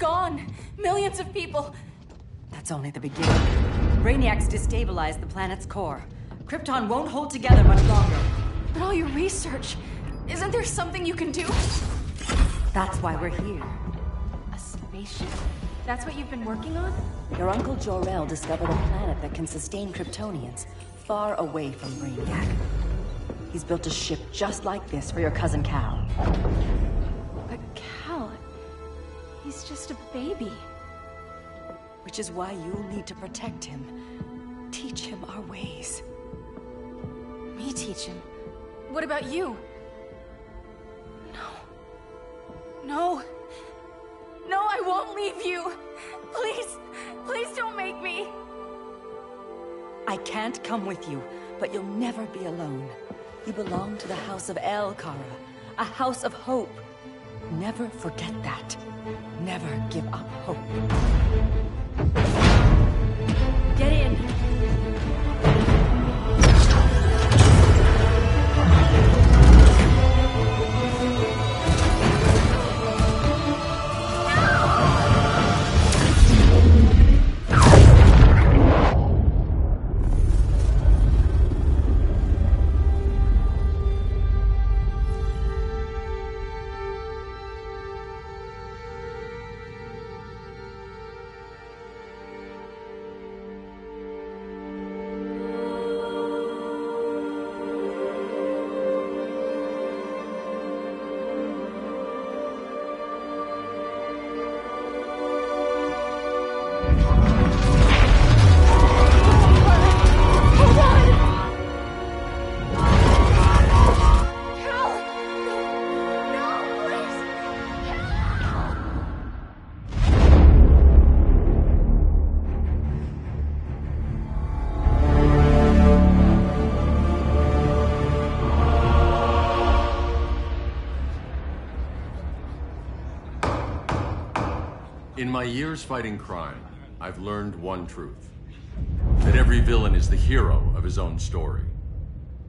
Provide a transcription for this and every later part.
gone. Millions of people. That's only the beginning. Brainiac's destabilized the planet's core. Krypton won't hold together much longer. But all your research, isn't there something you can do? That's why we're here. A spaceship? That's what you've been working on? Your Uncle Jor-El discovered a planet that can sustain Kryptonians, far away from Brainiac. He's built a ship just like this for your cousin Cal. But Cal, he's just a baby. Which is why you'll need to protect him. Teach him our ways. Me teach him? What about you? No, I won't leave you. Please don't make me. I can't come with you, but you'll never be alone. You belong to the House of El, Kara, a house of hope. Never forget that. Never give up hope. Get in. In my years fighting crime, I've learned one truth. That every villain is the hero of his own story.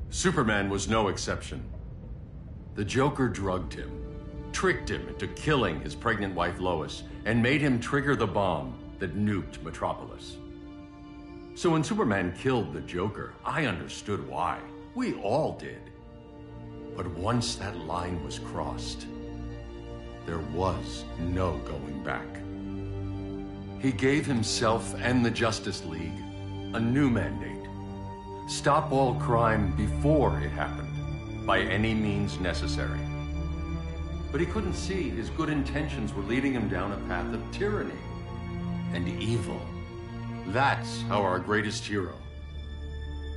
Superman was no exception. The Joker drugged him, tricked him into killing his pregnant wife Lois, and made him trigger the bomb that nuked Metropolis. So when Superman killed the Joker, I understood why. We all did. But once that line was crossed, there was no going back. He gave himself and the Justice League a new mandate. Stop all crime before it happened, by any means necessary. But he couldn't see his good intentions were leading him down a path of tyranny and evil. That's how our greatest hero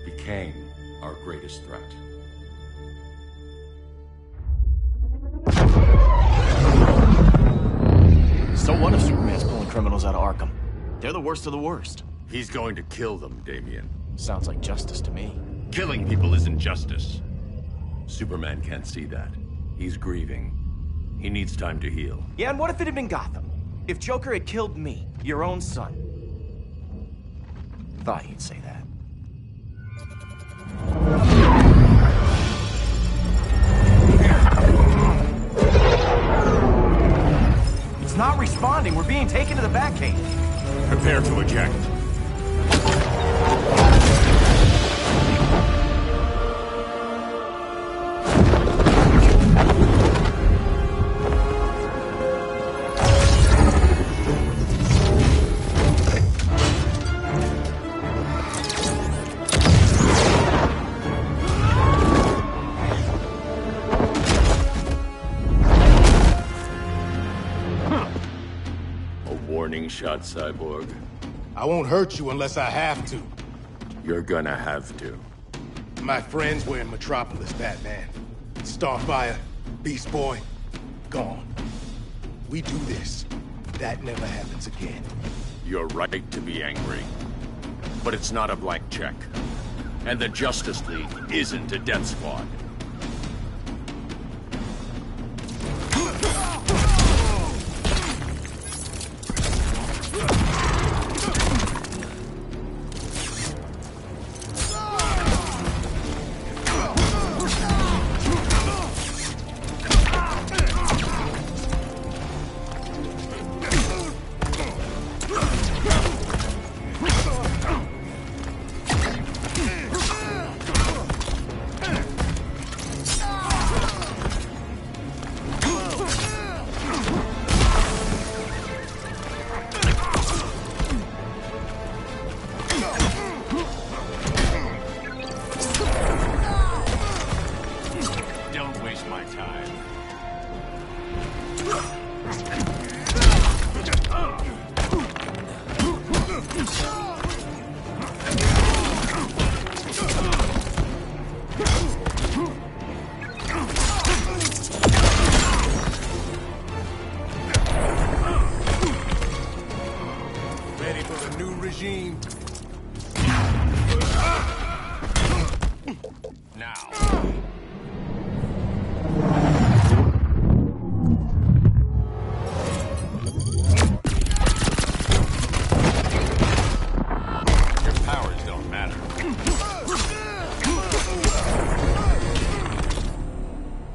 became our greatest threat. So what if Superman's pulling criminals out of Arkham? They're the worst of the worst. He's going to kill them, Damian. Sounds like justice to me. Killing people isn't justice. Superman can't see that. He's grieving. He needs time to heal. Yeah, and what if it had been Gotham? If Joker had killed me, your own son? Thought he'd say that. It's not responding. We're being taken to the Batcave. Prepare to eject. Shot, Cyborg. I won't hurt you unless I have to. You're gonna have to. My friends were in Metropolis, Batman. Starfire, Beast Boy, gone. We do this. That never happens again. You're right to be angry. But it's not a blank check. And the Justice League isn't a death squad.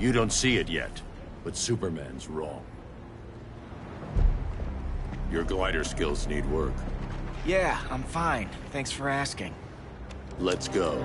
You don't see it yet, but Superman's wrong. Your glider skills need work. Yeah, I'm fine. Thanks for asking. Let's go.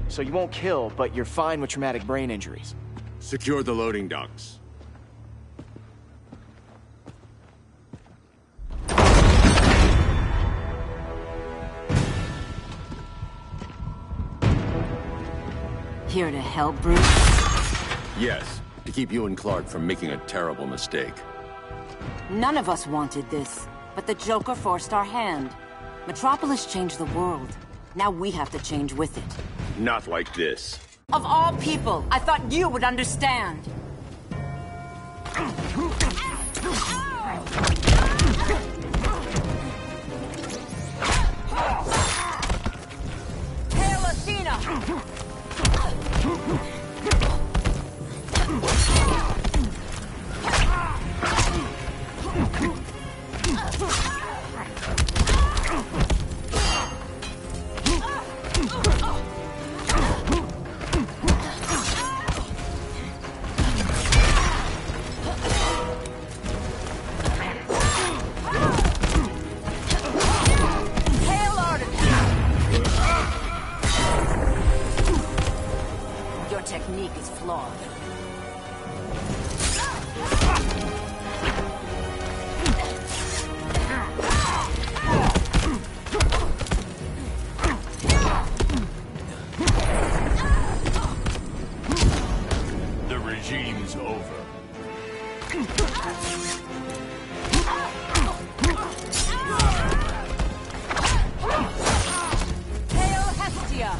So you won't kill, but you're fine with traumatic brain injuries. Secure the loading docks. Here to help, Bruce? Yes, to keep you and Clark from making a terrible mistake. None of us wanted this, but the Joker forced our hand. Metropolis changed the world. Now we have to change with it. Not like this. Of all people, I thought you would understand. Hail Athena! Technique is flawed. The regime's over. Hail Hestia!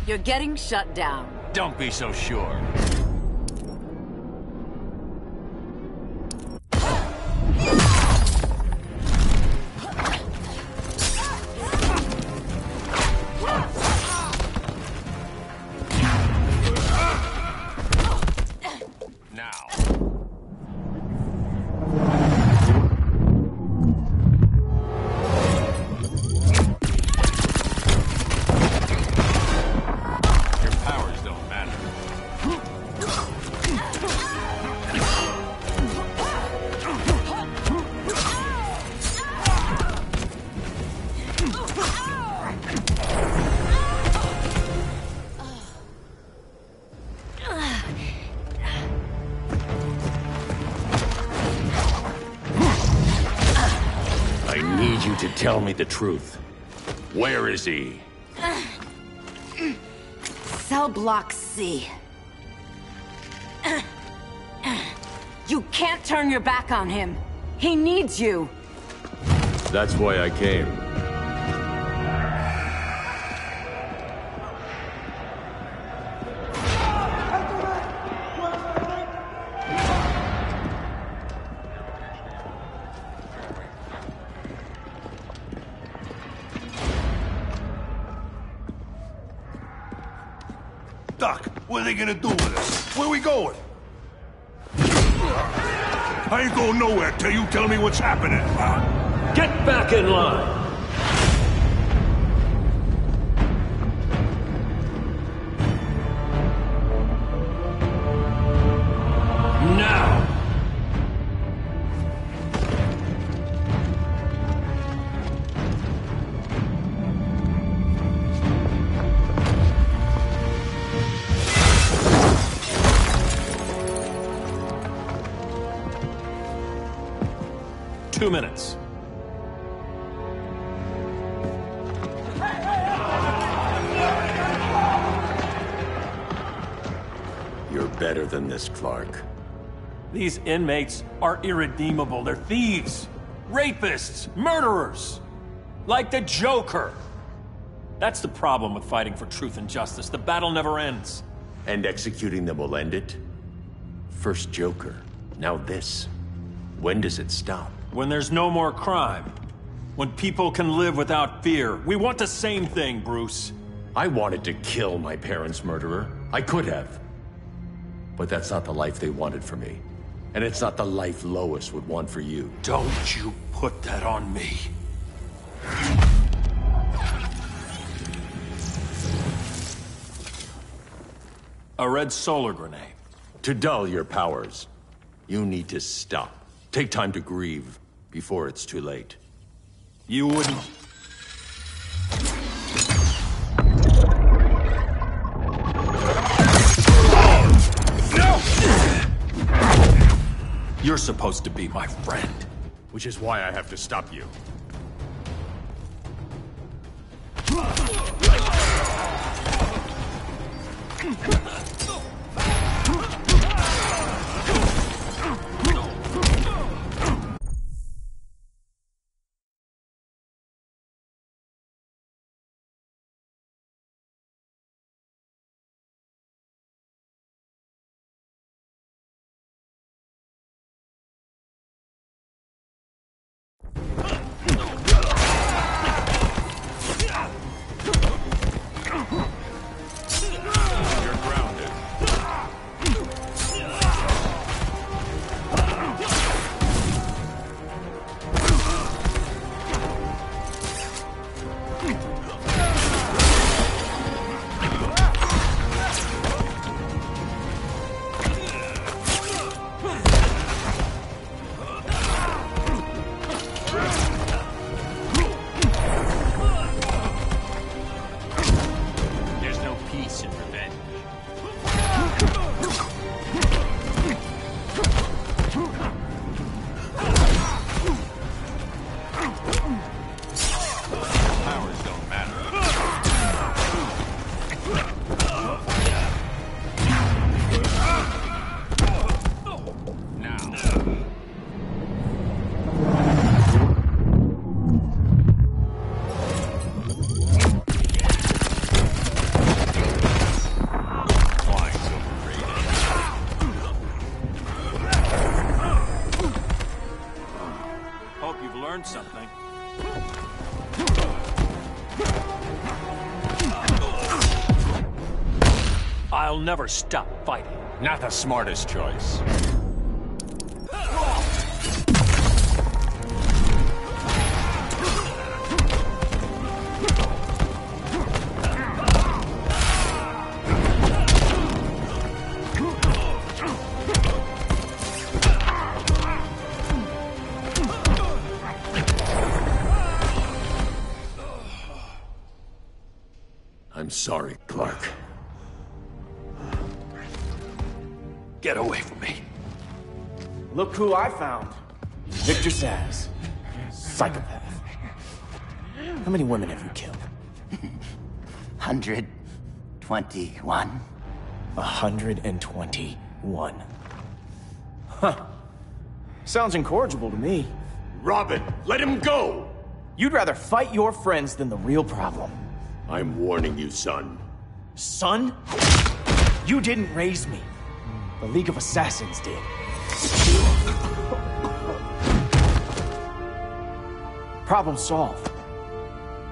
You're getting shut down. Don't be so sure. To tell me the truth. Where is he? Cell block C. You can't turn your back on him. He needs you. That's why I came. Doc, what are they gonna do with us? Where we going? I ain't going nowhere till you tell me what's happening. Get back in line! Now! Two minutes. better than this, Clark. These inmates are irredeemable. They're thieves, rapists, murderers. Like the Joker. That's the problem with fighting for truth and justice. The battle never ends. And executing them will end it? First Joker, now this. When does it stop? When there's no more crime. When people can live without fear. We want the same thing, Bruce. I wanted to kill my parents' murderer. I could have. But that's not the life they wanted for me. And it's not the life Lois would want for you. Don't you put that on me. A red solar grenade. To dull your powers, you need to stop. Take time to grieve before it's too late. You wouldn't... No! You're supposed to be my friend. Which is why I have to stop you. Something. I'll never stop fighting. Not the smartest choice. I'm sorry, Clark. Get away from me. Look who I found. Victor Zsasz. Psychopath. How many women have you killed? 121. 121. Huh. Sounds incorrigible to me. Robin, let him go! You'd rather fight your friends than the real problem. I'm warning you, son. Son? You didn't raise me. The League of Assassins did. Problem solved.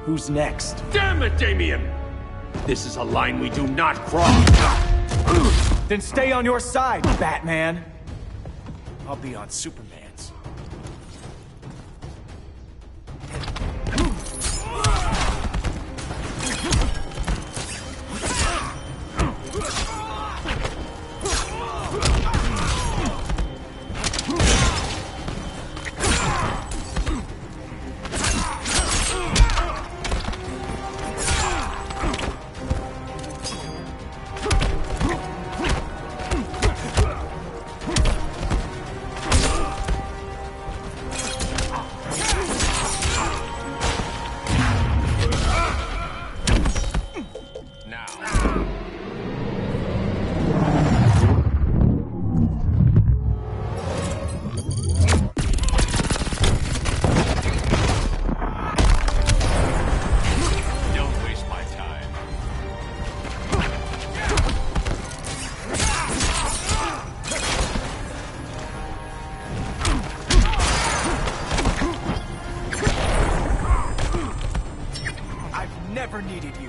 Who's next? Damn it, Damien! This is a line we do not cross. Then stay on your side, Batman. I'll be on Superman's. never needed you.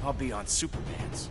I'll be on Superman's.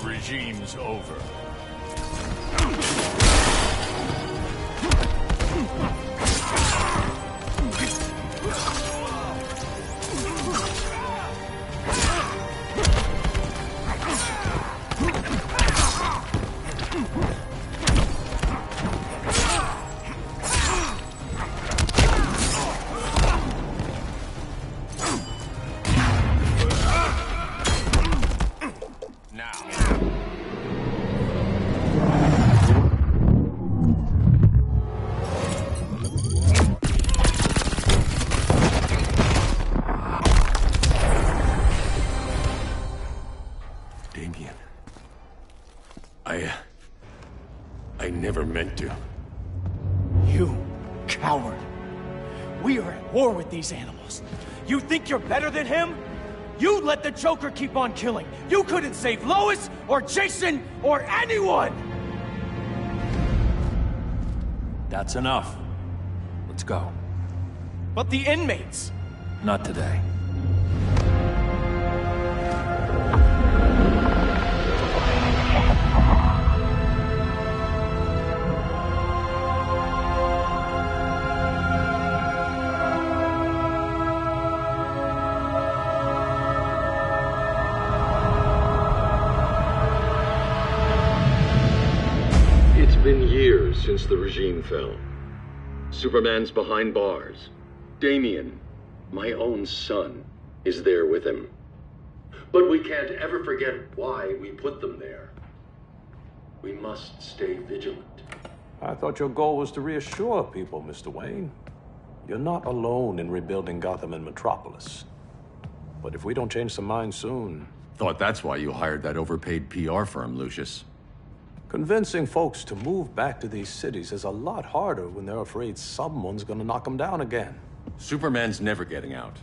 Regime's over. I never meant to. You coward. We are at war with these animals. You think you're better than him? You let the Joker keep on killing. You couldn't save Lois, or Jason, or anyone! That's enough. Let's go. But the inmates! Not today. It's been years since the regime fell. Superman's behind bars. Damian, my own son, is there with him. But we can't ever forget why we put them there. We must stay vigilant. I thought your goal was to reassure people, Mr. Wayne. You're not alone in rebuilding Gotham and Metropolis. But if we don't change some minds soon... Thought that's why you hired that overpaid PR firm, Lucius. Convincing folks to move back to these cities is a lot harder when they're afraid someone's gonna knock them down again. Superman's never getting out.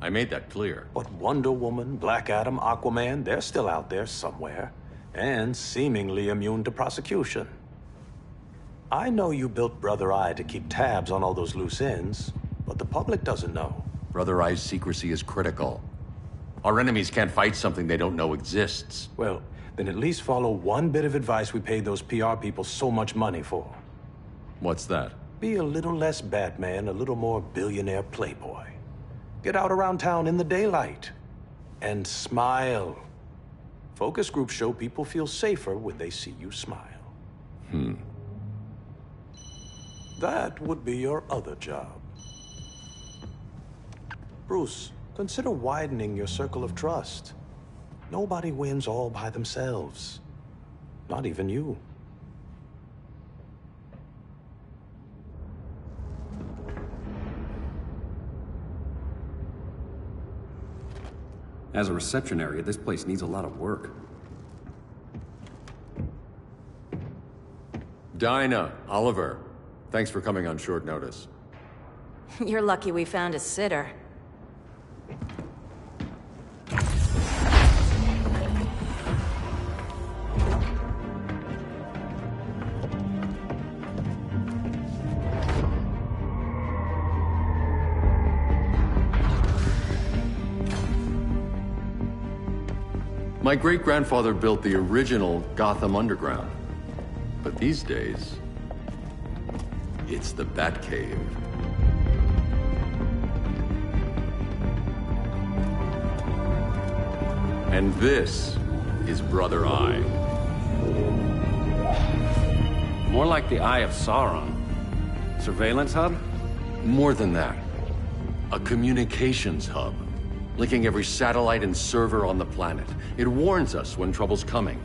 I made that clear. But Wonder Woman, Black Adam, Aquaman, they're still out there somewhere. And seemingly immune to prosecution. I know you built Brother Eye to keep tabs on all those loose ends, but the public doesn't know. Brother Eye's secrecy is critical. Our enemies can't fight something they don't know exists. Well, then at least follow one bit of advice we paid those PR people so much money for. What's that? Be a little less Batman, a little more billionaire playboy. Get out around town in the daylight. And smile. Focus groups show people feel safer when they see you smile. That would be your other job. Bruce, consider widening your circle of trust. Nobody wins all by themselves. Not even you. As a reception area, this place needs a lot of work. Dinah, Oliver, thanks for coming on short notice. You're lucky we found a sitter. My great-grandfather built the original Gotham Underground. But these days, it's the Batcave. And this is Brother Eye. More like the Eye of Sauron. Surveillance hub? More than that. A communications hub, linking every satellite and server on the planet. It warns us when trouble's coming,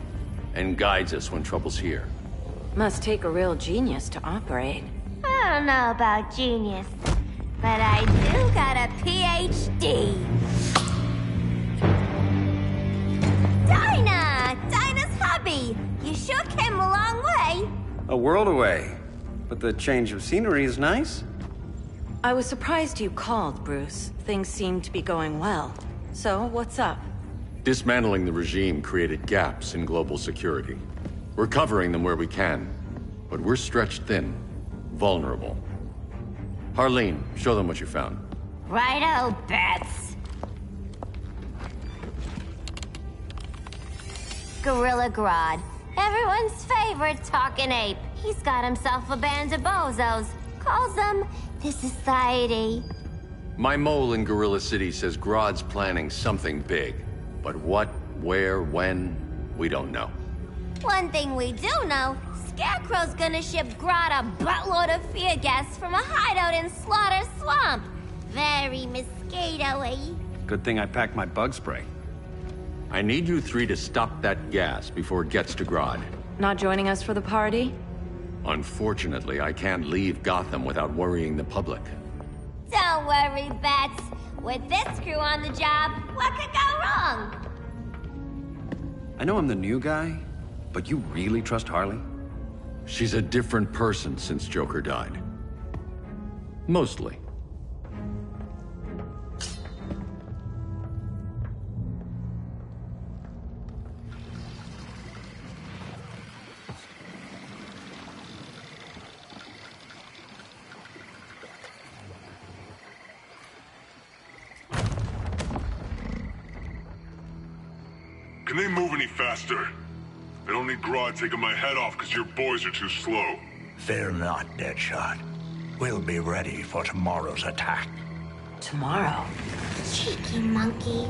and guides us when trouble's here. Must take a real genius to operate. I don't know about genius, but I do got a PhD. Dinah's hubby. You sure came a long way. A world away. But the change of scenery is nice. I was surprised you called, Bruce. Things seem to be going well. So, what's up? Dismantling the regime created gaps in global security. We're covering them where we can, but we're stretched thin, vulnerable. Harleen, show them what you found. Righto, Bats. Gorilla Grodd, everyone's favorite talking ape. He's got himself a band of bozos. Calls them the Society. My mole in Gorilla City says Grodd's planning something big. But what, where, when, we don't know. One thing we do know, Scarecrow's gonna ship Grodd a buttload of fear gas from a hideout in Slaughter Swamp. Very mosquito-y. Good thing I packed my bug spray. I need you three to stop that gas before it gets to Grodd. Not joining us for the party? Unfortunately, I can't leave Gotham without worrying the public. Don't worry, Bats. With this crew on the job, what could go wrong? I know I'm the new guy, but you really trust Harley? She's a different person since Joker died. Mostly. Can they move any faster? I don't need Grodd taking my head off because your boys are too slow. Fear not, Deadshot. We'll be ready for tomorrow's attack. Tomorrow? Cheeky monkey.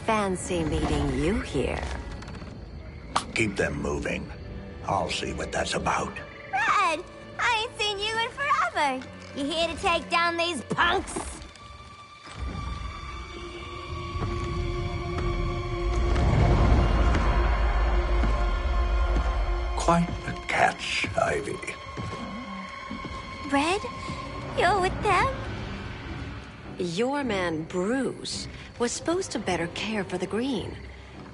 Fancy meeting you here. Keep them moving. I'll see what that's about. Red, I ain't seen you in forever. You here to take down these punks? Quite a catch, Ivy. Red, you're with them? Your man, Bruce, was supposed to better care for the Green.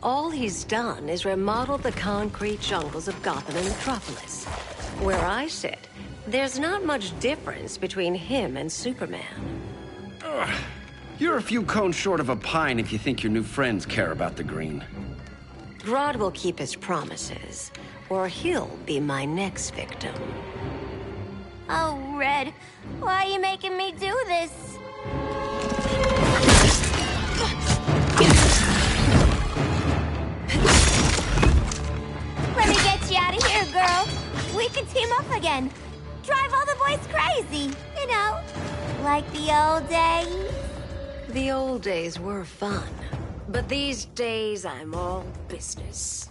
All he's done is remodel the concrete jungles of Gotham and Metropolis. Where I sit, there's not much difference between him and Superman. Ugh. You're a few cones short of a pine if you think your new friends care about the Green. Grodd will keep his promises, or he'll be my next victim. Oh, Red, why are you making me do this? Let me get you out of here, girl. We can team up again. Drive all the boys crazy, you know, like the old days. The old days were fun, but these days I'm all business.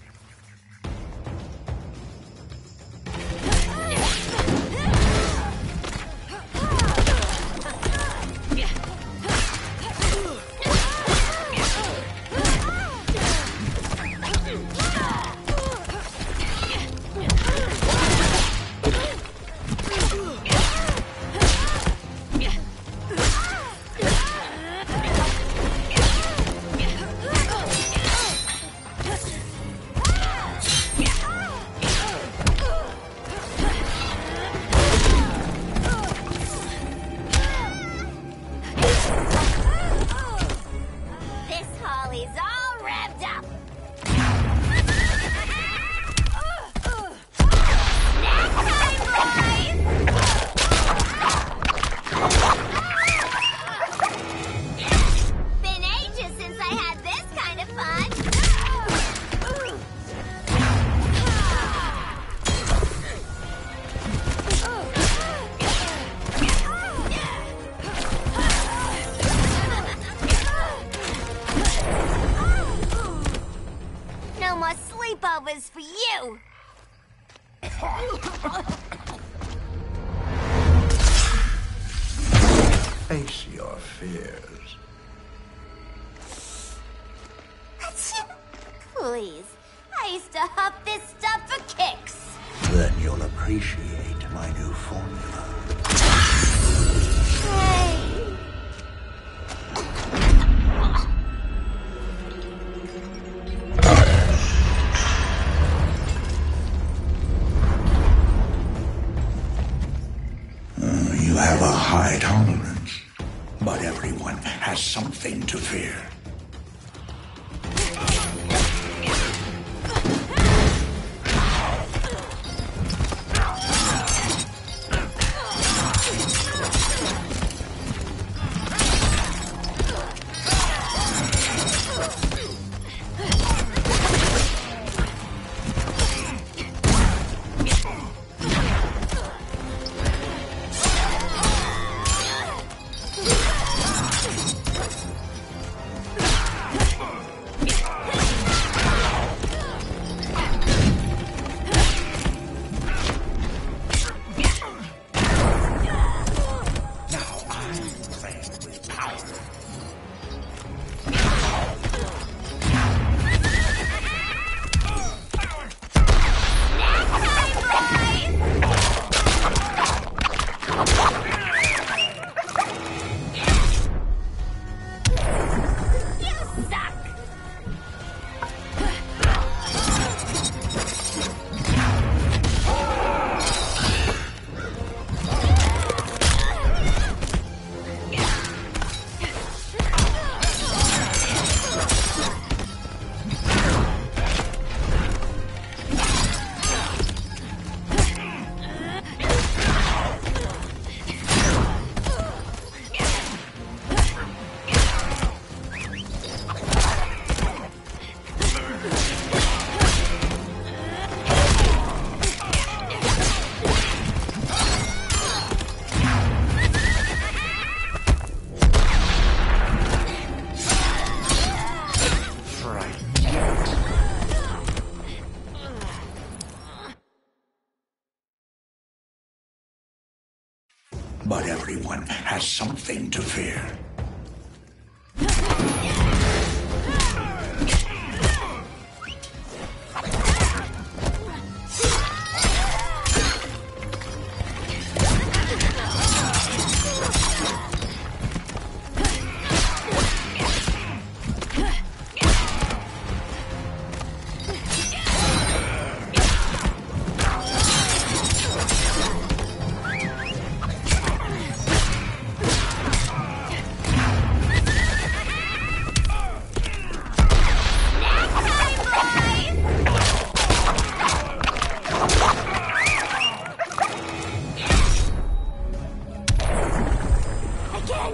was for you! Face your fears. Please, I used to huff this stuff for kicks. Then you'll appreciate my new formula. Hey. You have a high tolerance, but everyone has something to fear. But everyone has something to fear.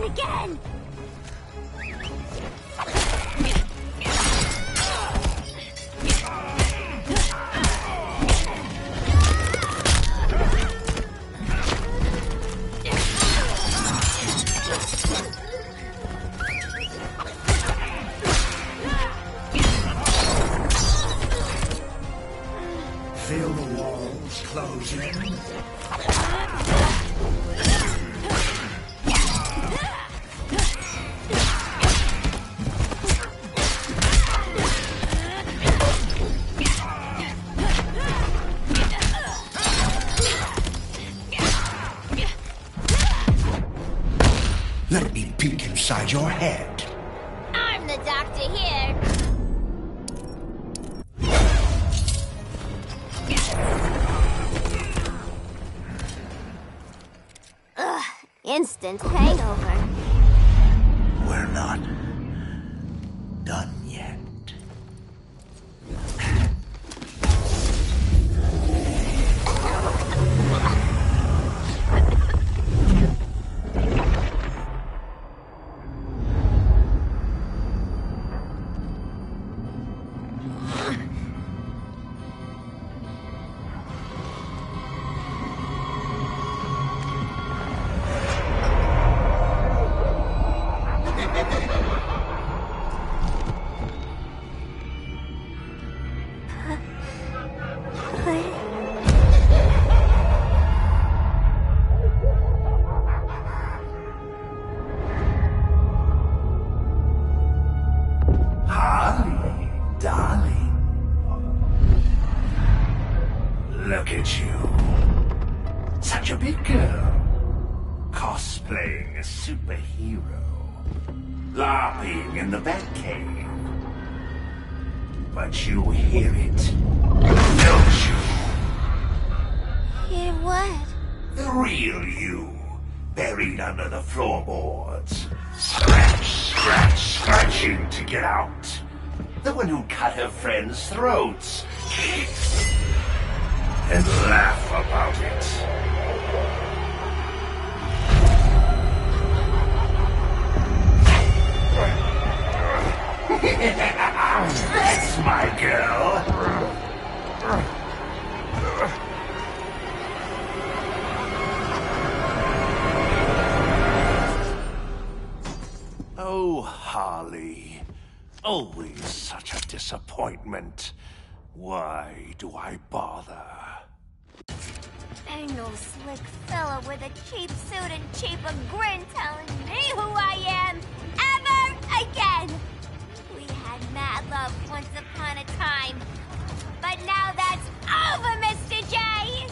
Again! Feel the walls closing. Let me peek inside your head. I'm the doctor here. Ugh, instant hangover. We're not done yet. Look at you. Such a big girl. Cosplaying a superhero. LARPing in the Batcave. But you hear it, don't you? Hear what? The real you, buried under the floorboards. Scratch, scratch, scratching to get out. The one who cut her friends' throats. And laugh about it. That's my girl. Oh, Harley. Always such a disappointment. Why do I bother? Ain't no slick fella with a cheap suit and cheaper grin telling me who I am ever again. We had mad love once upon a time, but now that's over, Mr. J.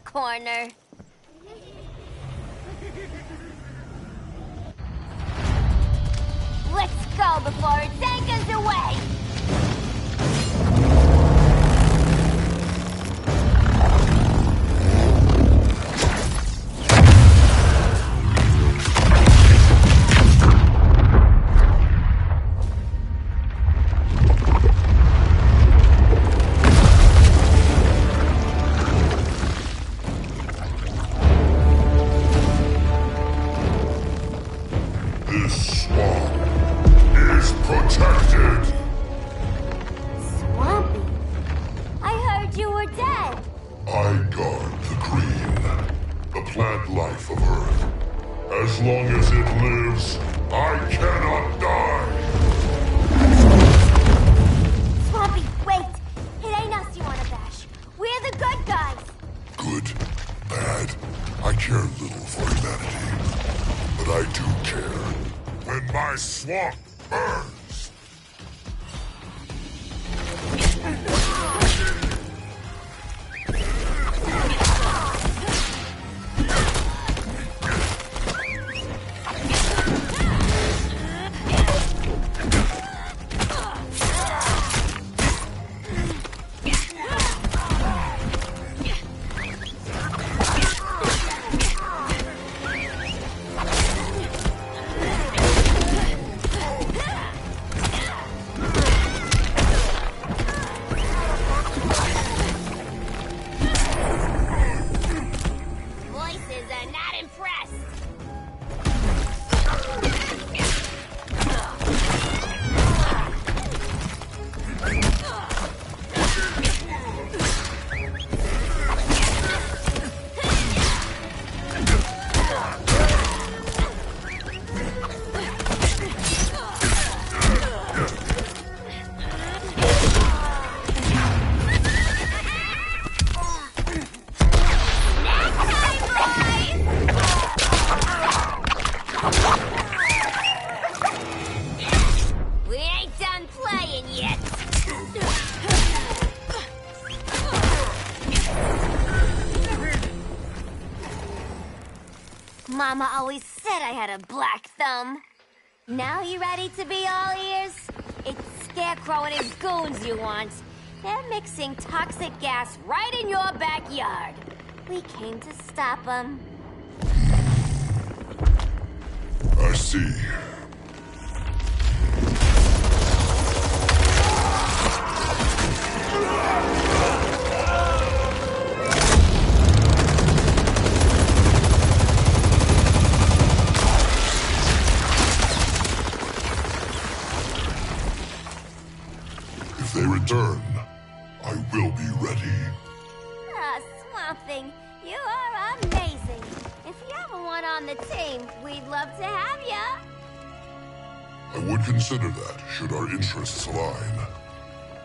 Corner. Let's go before it anchors away! Mama always said I had a black thumb. Now you ready to be all ears? It's Scarecrow and his goons you want. They're mixing toxic gas right in your backyard. We came to stop them. I see. If they return, I will be ready. Ah, Swamp Thing, you are amazing. If you ever want on the team, we'd love to have ya. I would consider that, should our interests align.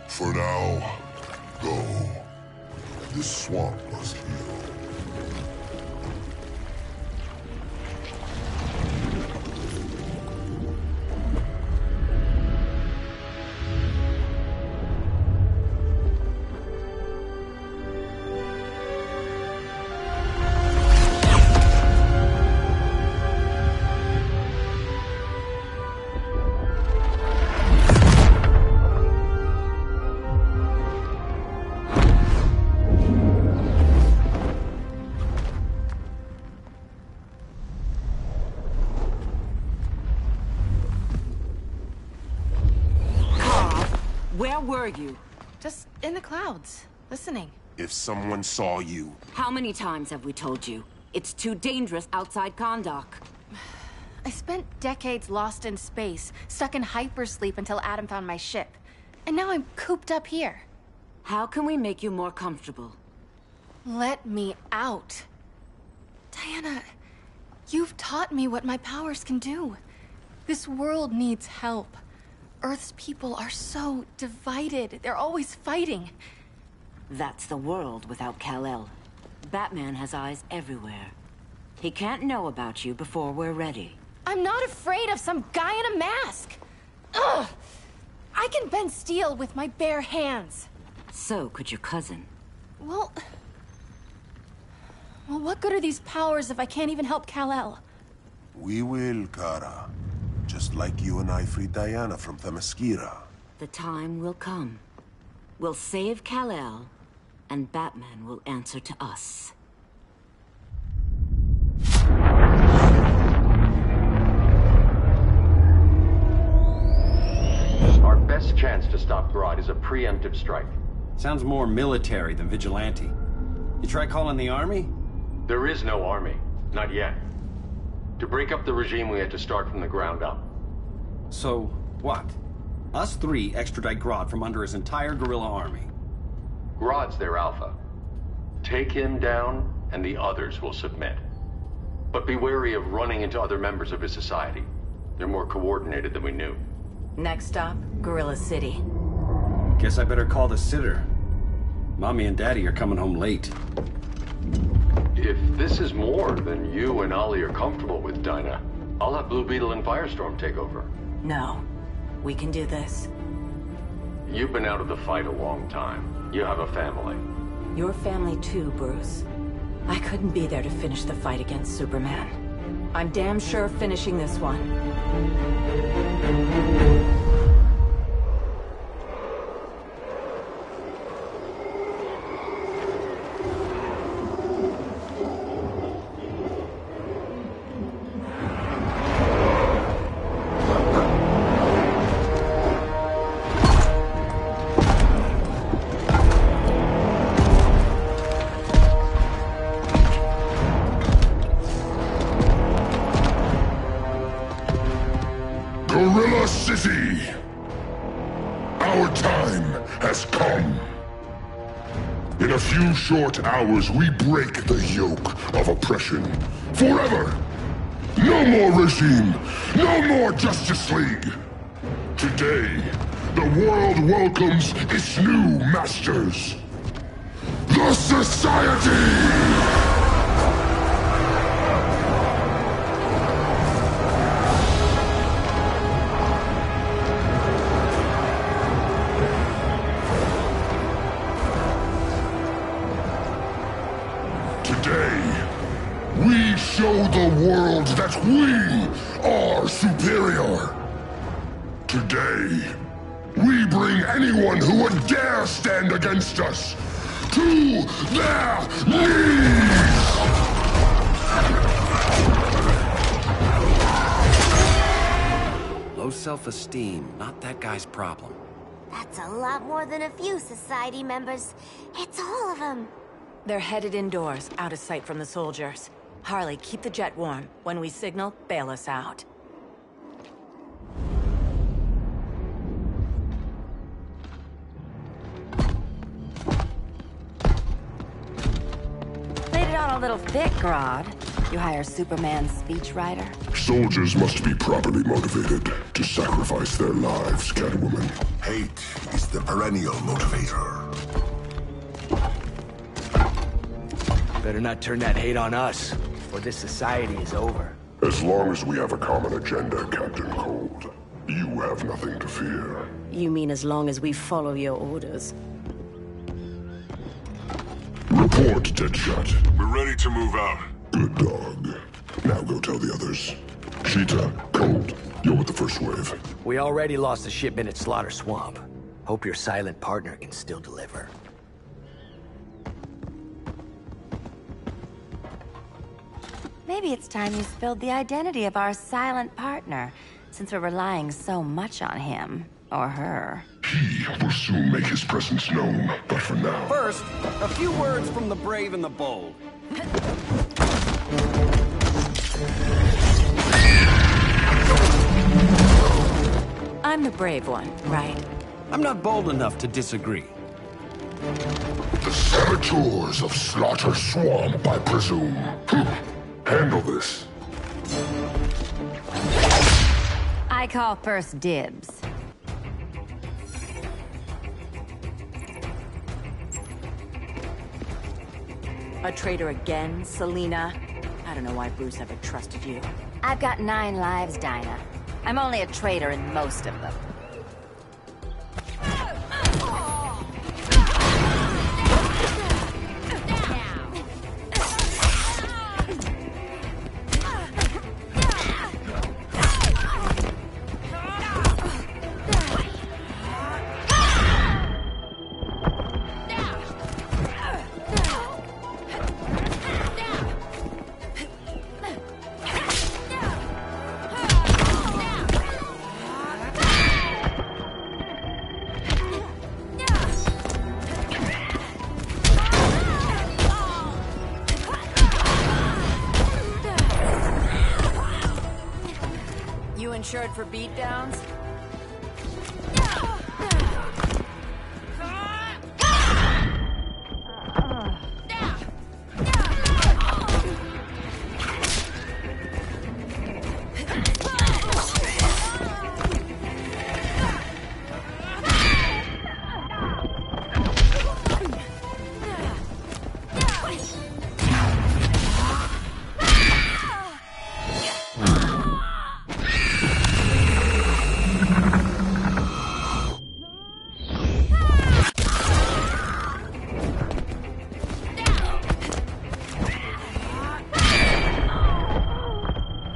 For now, go. This swamp must heal. Where were you? Just in the clouds, listening. If someone saw you... How many times have we told you? It's too dangerous outside Kahndaq. I spent decades lost in space, stuck in hypersleep until Adam found my ship. And now I'm cooped up here. How can we make you more comfortable? Let me out. Diana, you've taught me what my powers can do. This world needs help. Earth's people are so divided. They're always fighting. That's the world without Kal-El. Batman has eyes everywhere. He can't know about you before we're ready. I'm not afraid of some guy in a mask. Ugh! I can bend steel with my bare hands. So could your cousin. Well, what good are these powers if I can't even help Kal-El? We will, Kara. Just like you and I freed Diana from Themyscira. The time will come. We'll save Kal-El, and Batman will answer to us. Our best chance to stop Grodd is a preemptive strike. Sounds more military than vigilante. You try calling the army? There is no army. Not yet. To break up the regime, we had to start from the ground up. So, what? Us three extradite Grodd from under his entire guerrilla army. Grodd's their alpha. Take him down, and the others will submit. But be wary of running into other members of his society. They're more coordinated than we knew. Next stop, Gorilla City. Guess I better call the sitter. Mommy and Daddy are coming home late. If this is more than you and Ollie are comfortable with, Dinah, I'll have Blue Beetle and Firestorm take over. No. We can do this. You've been out of the fight a long time. You have a family. Your family too, Bruce. I couldn't be there to finish the fight against Superman. I'm damn sure finishing this one. Gorilla City! Our time has come. In a few short hours, we break the yoke of oppression. Forever! No more regime! No more Justice League! Today, the world welcomes its new masters. The Society! We show the world that we are superior. Today, we bring anyone who would dare stand against us to their knees! Low self-esteem, not that guy's problem. That's a lot more than a few society members. It's all of them. They're headed indoors, out of sight from the soldiers. Harley, keep the jet warm. When we signal, bail us out. Laid it on a little thick, Grodd. You hire Superman's speechwriter? Soldiers must be properly motivated to sacrifice their lives, Catwoman. Hate is the perennial motivator. Better not turn that hate on us, or this society is over. As long as we have a common agenda, Captain Cold, you have nothing to fear. You mean as long as we follow your orders? Report, Deadshot. We're ready to move out. Good dog. Now go tell the others. Cheetah, Cold, you're with the first wave. We already lost a shipment at Slaughter Swamp. Hope your silent partner can still deliver. Maybe it's time you spilled the identity of our silent partner, since we're relying so much on him. Or her. He will soon make his presence known, but for now... First, a few words from the brave and the bold. I'm the brave one, right? I'm not bold enough to disagree. The saboteurs of Slaughter Swamp, I presume. Handle this. I call first dibs. A traitor again, Selina? I don't know why Bruce ever trusted you. I've got 9 lives, Dinah. I'm only a traitor in most of them. Insured for beatdowns?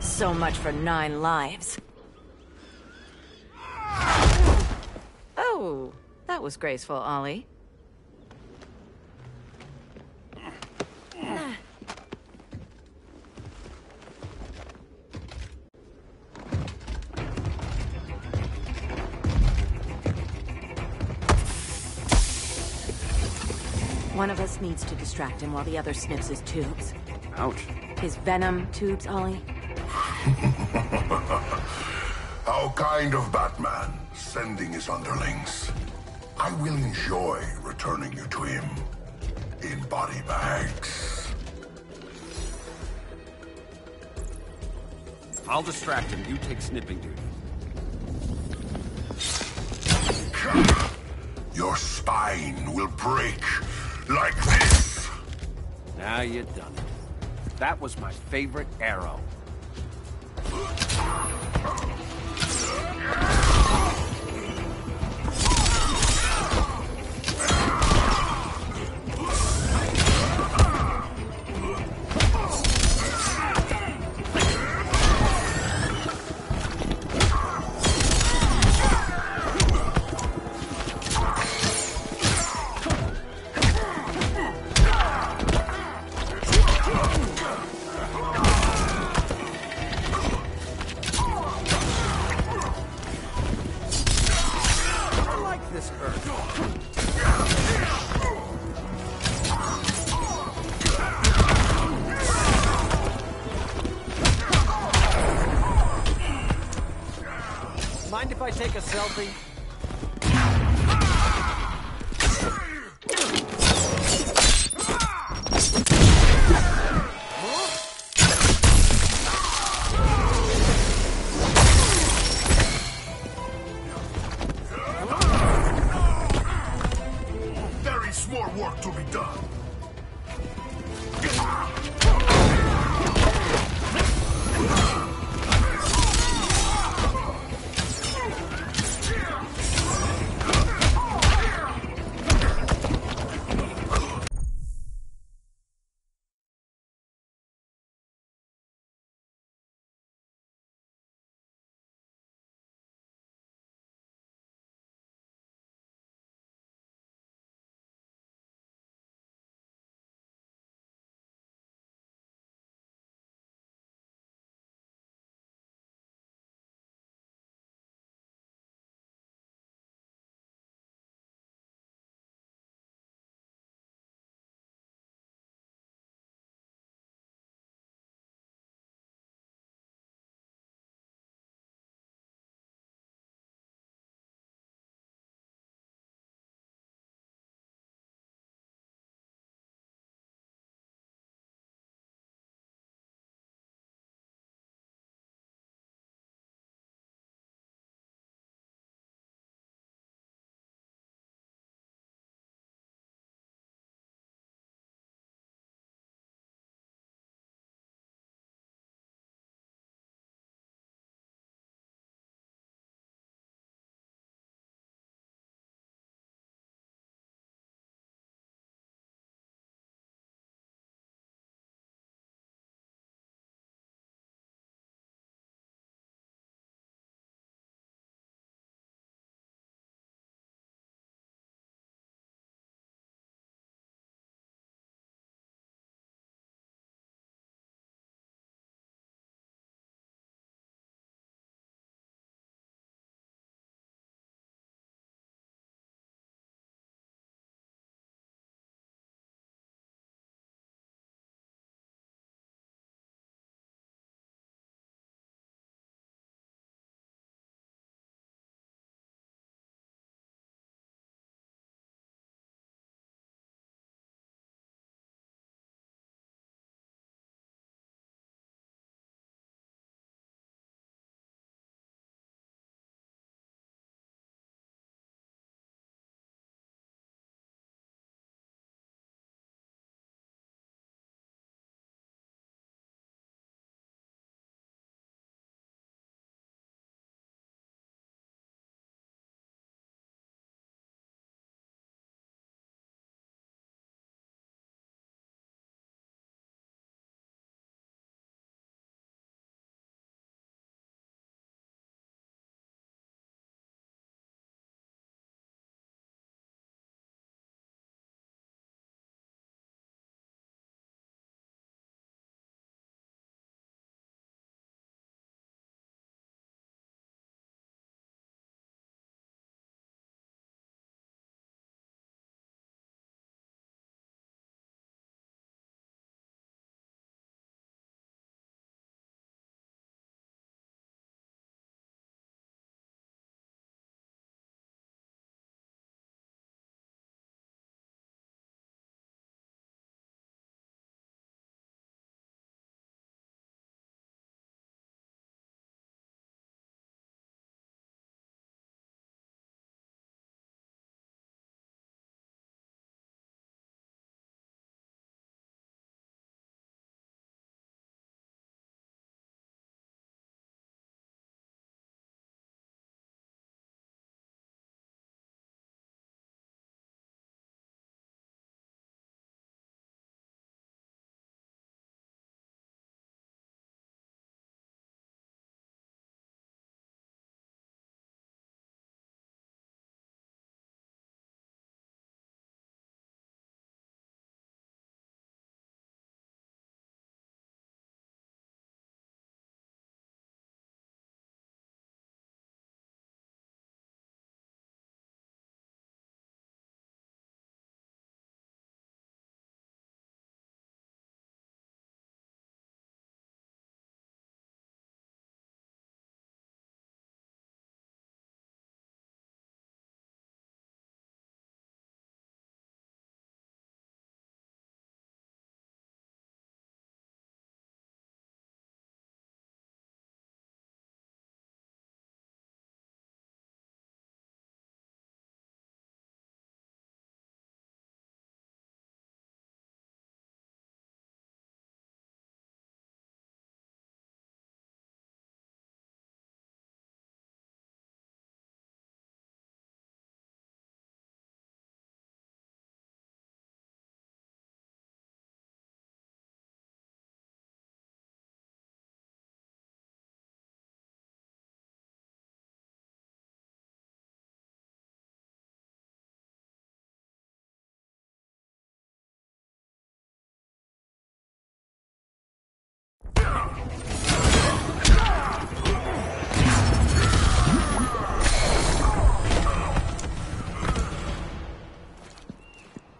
So much for 9 lives. Oh, that was graceful, Ollie. One of us needs to distract him while the other sniffs his tubes. Ouch. His venom tubes, Ollie. How kind of Batman, sending his underlings. I will enjoy returning you to him in body bags. I'll distract him. You take snipping duty. Your spine will break like this. Now you've done it. That was my favorite arrow. take a selfie? There is more work to be done.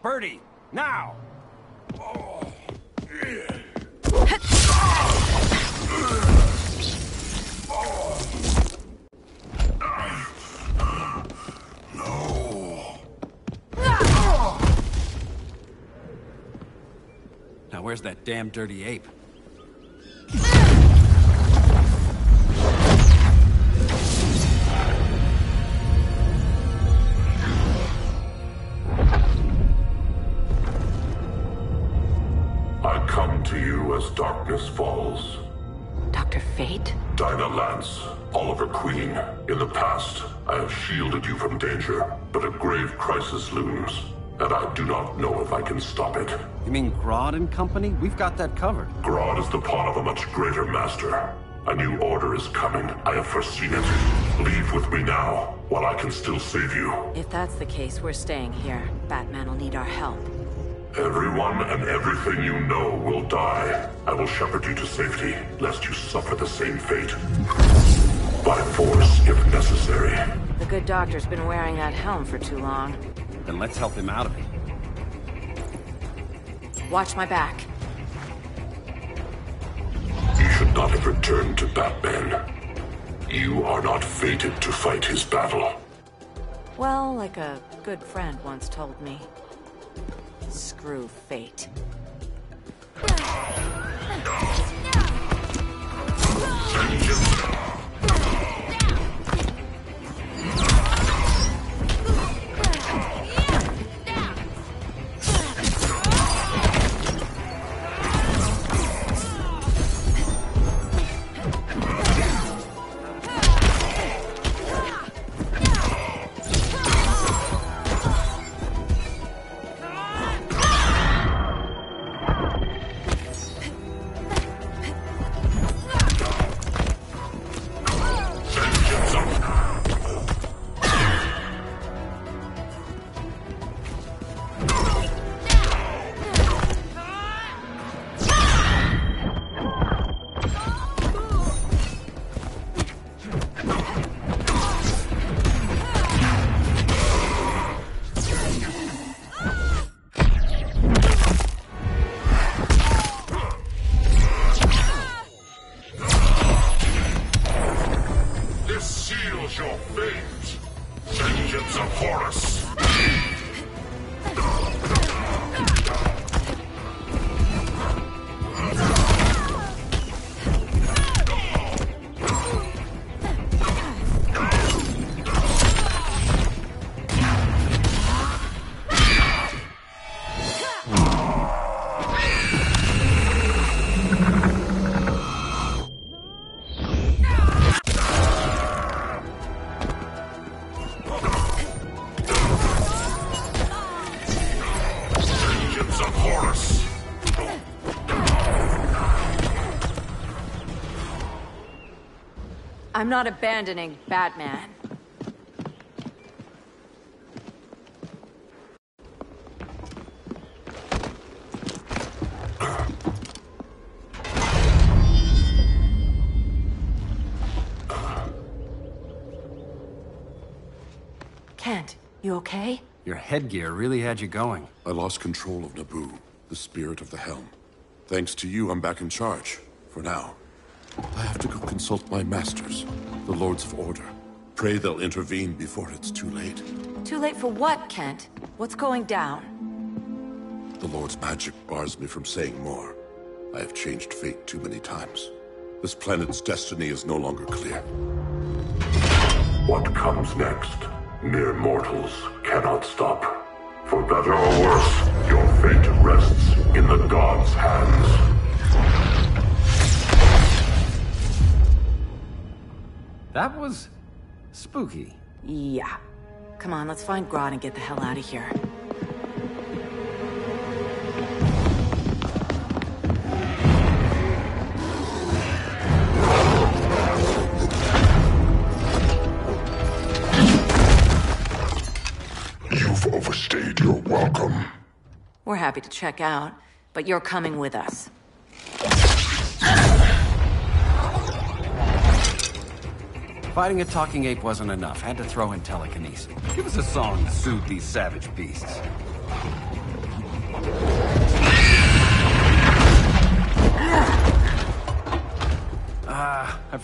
Birdie, now! Now where's that damn dirty ape? I come to you as darkness falls. Dr. Fate? Dinah Lance, Oliver Queen. In the past, I have shielded you from danger, but a grave crisis looms, and I do not know if I can stop it. You mean Grodd and company? We've got that covered. Grodd is the pawn of a much greater master. A new order is coming. I have foreseen it. Leave with me now, while I can still save you. If that's the case, we're staying here. Batman will need our help. Everyone and everything you know will die. I will shepherd you to safety, lest you suffer the same fate. By force, if necessary. The good doctor's been wearing that helm for too long. Then let's help him out of it. Watch my back. You should not have returned to Batman. You are not fated to fight his battle. Well, like a good friend once told me. Screw fate. I'm not abandoning Batman. Kent, you okay? Your headgear really had you going. I lost control of Naboo, the spirit of the helm. Thanks to you, I'm back in charge. For now. I have to go consult my masters, the Lords of Order. Pray they'll intervene before it's too late. Too late for what, Kent? What's going down? The Lord's magic bars me from saying more. I have changed fate too many times. This planet's destiny is no longer clear. What comes next? Mere mortals cannot stop. For better or worse, your fate rests in the gods' hands. That was spooky. Yeah. Come on, let's find Grodd and get the hell out of here. You've overstayed your welcome. We're happy to check out, but you're coming with us. Fighting a talking ape wasn't enough. Had to throw in telekinesis. Give us a song to soothe these savage beasts.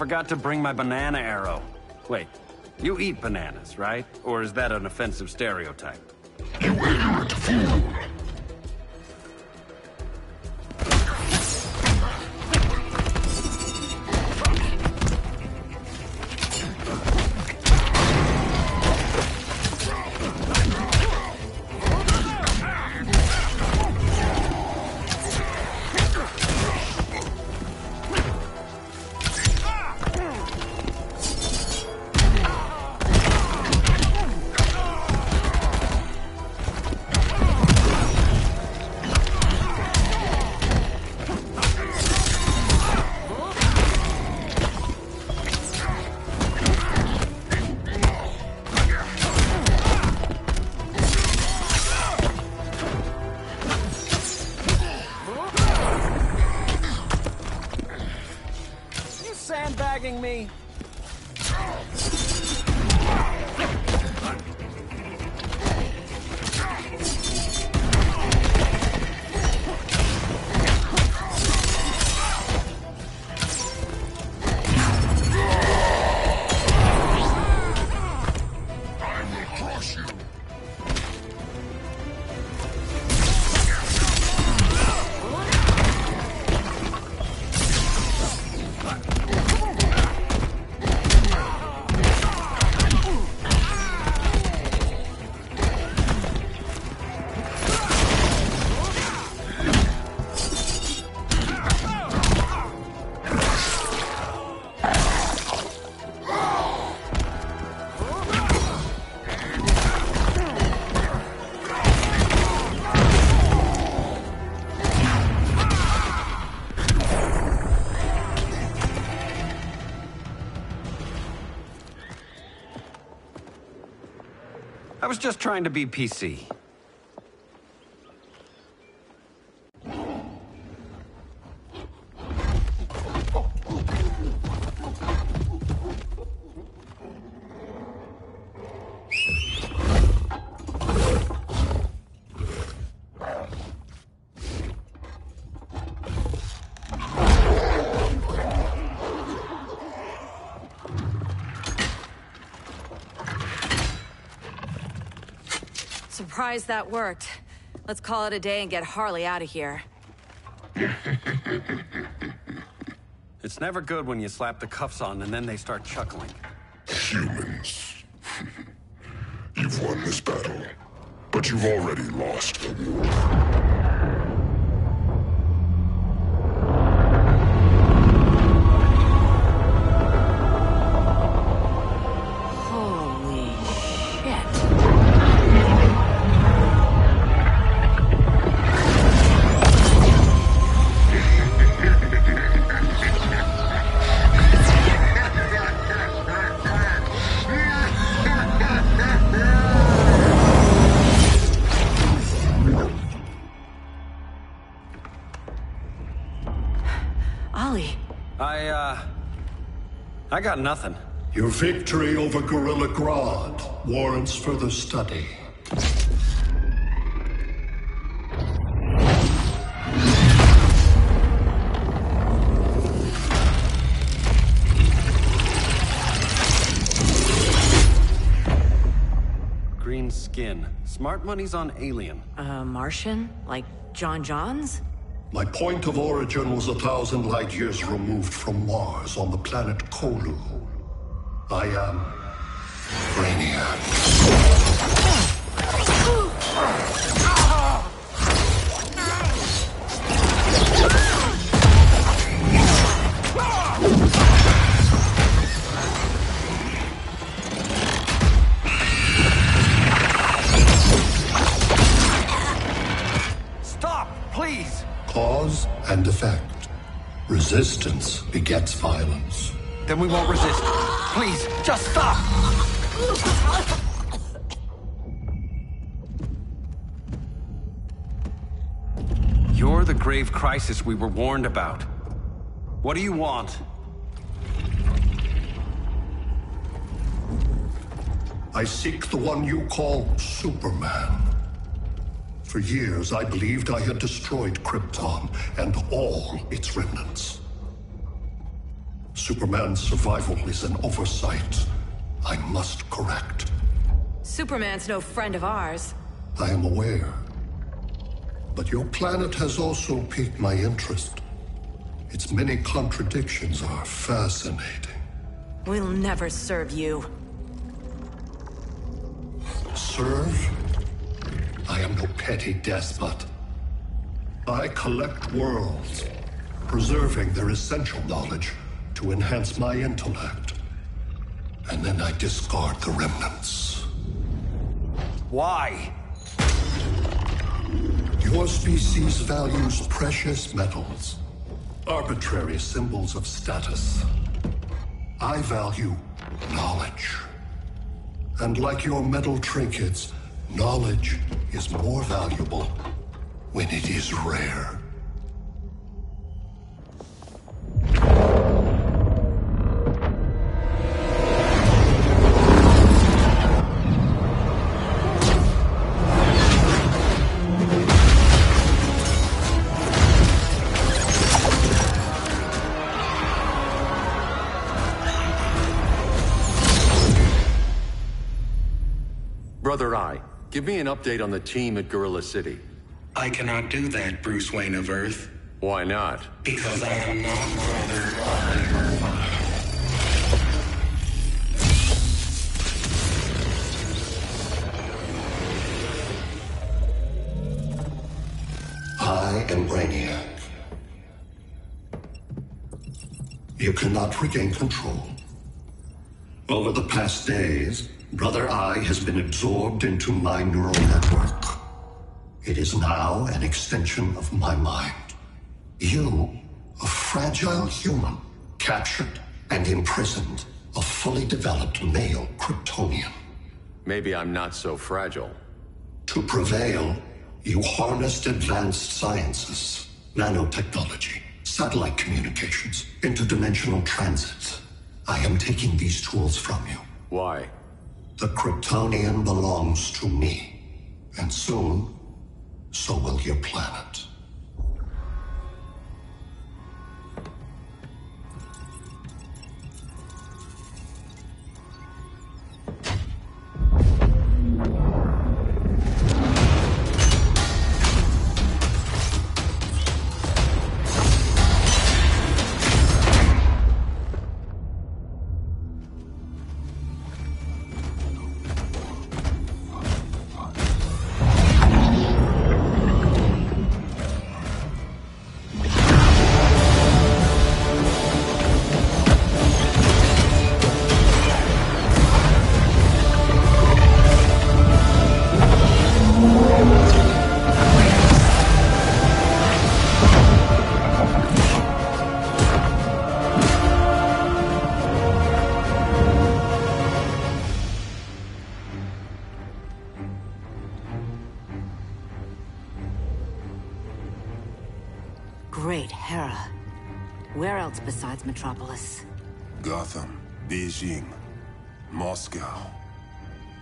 forgot to bring my banana arrow. Wait, you eat bananas, right? Or is that an offensive stereotype? You ignorant fool! Sandbagging me? I was just trying to be PC. Surprised that worked. Let's call it a day and get Harley out of here. It's never good when you slap the cuffs on and then they start chuckling. Humans. You've won this battle, but you've already lost the war. I got nothing. Your victory over Gorilla Grodd warrants further study. Green skin. Smart money's on alien. Martian? Like John Johns? My point of origin was 1,000 light years removed from Mars on the planet Kolu. I am Brainiac. Stop, please! Cause and effect. Resistance begets violence. Then we won't resist. Please, just stop! You're the grave crisis we were warned about. What do you want? I seek the one you call Superman. For years, I believed I had destroyed Krypton and all its remnants. Superman's survival is an oversight I must correct. Superman's no friend of ours. I am aware. But your planet has also piqued my interest. Its many contradictions are fascinating. We'll never serve you. Serve? I am no petty despot. I collect worlds, preserving their essential knowledge to enhance my intellect. And then I discard the remnants. Why? Your species values precious metals, arbitrary symbols of status. I value knowledge. And like your metal trinkets, knowledge is more valuable when it is rare. Brother Eye, give me an update on the team at Gorilla City. I cannot do that, Bruce Wayne of Earth. Why not? Because I am not Brother Eye. I am Brainiac. You cannot regain control. Over the past days, Brother Eye has been absorbed into my neural network. It is now an extension of my mind. You, a fragile human, captured and imprisoned a fully developed male Kryptonian. Maybe I'm not so fragile. To prevail, you harnessed advanced sciences, nanotechnology, satellite communications, interdimensional transit. I am taking these tools from you. Why? The Kryptonian belongs to me. And soon, so will your planet. Great Hera. Where else besides Metropolis? Gotham, Beijing, Moscow.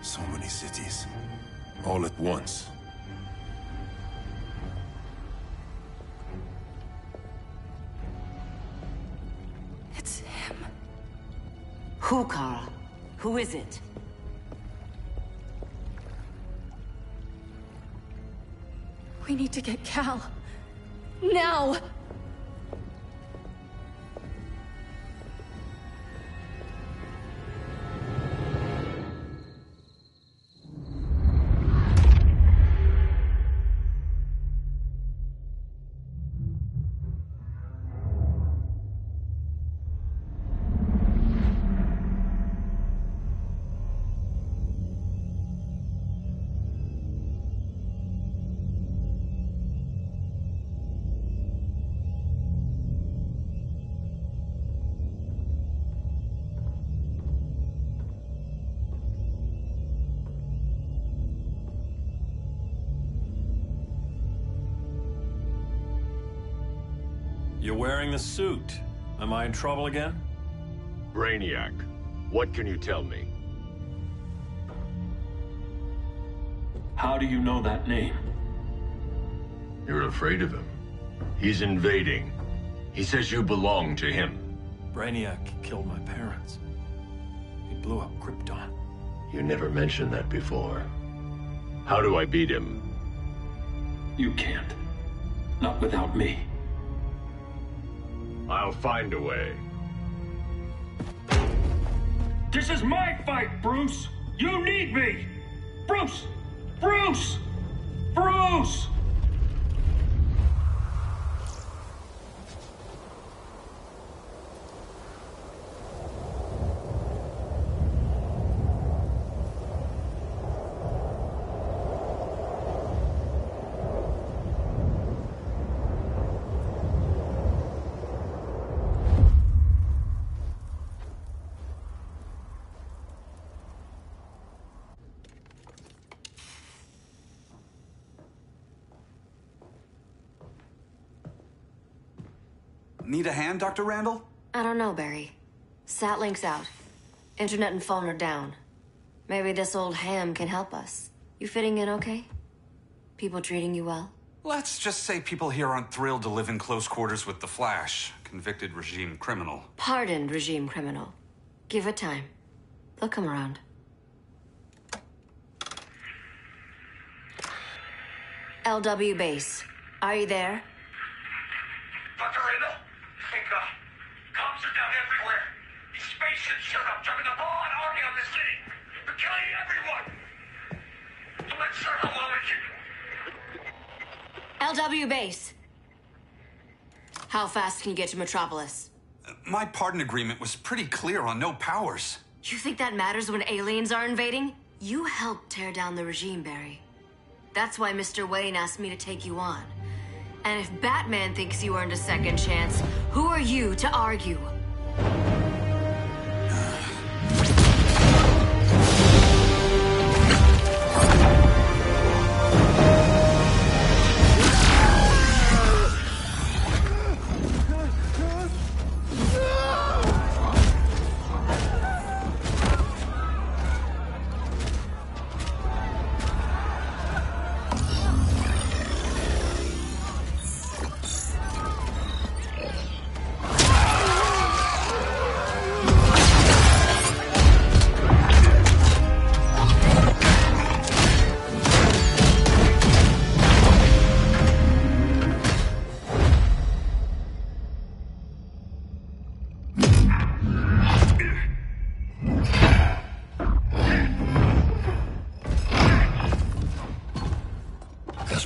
So many cities. All at once. It's him. Who, Kara? Who is it? We need to get Cal. Now! You're wearing the suit. Am I in trouble again? Brainiac, what can you tell me? How do you know that name? You're afraid of him. He's invading. He says you belong to him. Brainiac killed my parents. He blew up Krypton. You never mentioned that before. How do I beat him? You can't. Not without me. I'll find a way. This is my fight, Bruce! You need me! Bruce! Bruce! Bruce! Need a hand, Dr. Randall? I don't know, Barry. Satlink's out. Internet and phone are down. Maybe this old ham can help us. You fitting in okay? People treating you well? Let's just say people here aren't thrilled to live in close quarters with the Flash, convicted regime criminal. Pardoned regime criminal. Give it time. They'll come around. LW base. Are you there? Dr. Randall? Cops are down everywhere. These spaceships showed up, dumping a broad army on the city. They're killing everyone. I'm not sure how long I can... LW base. How fast can you get to Metropolis? My pardon agreement was pretty clear on no powers. You think that matters when aliens are invading? You helped tear down the regime, Barry. That's why Mr. Wayne asked me to take you on. And if Batman thinks you earned a second chance, who are you to argue?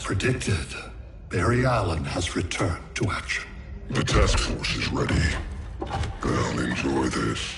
Predicted, Barry Allen has returned to action. The task force is ready. I'll enjoy this.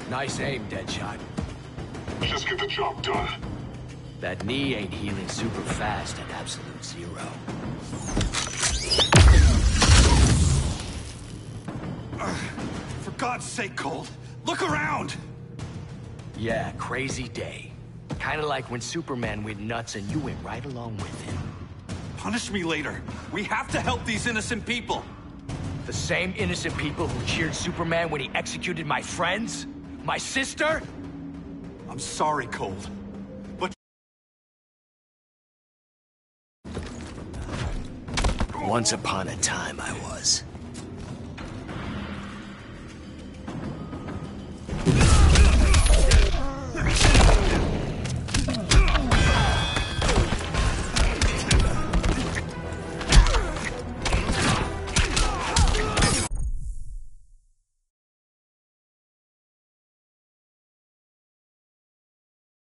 Nice aim, Deadshot. Just get the job done. That knee ain't healing super fast at absolute zero. For God's sake, Cold, look around! Yeah, crazy day. Kinda like when Superman went nuts and you went right along with him. Punish me later. We have to help these innocent people. The same innocent people who cheered Superman when he executed my friends? My sister? I'm sorry, Cold. But... Once upon a time, I was.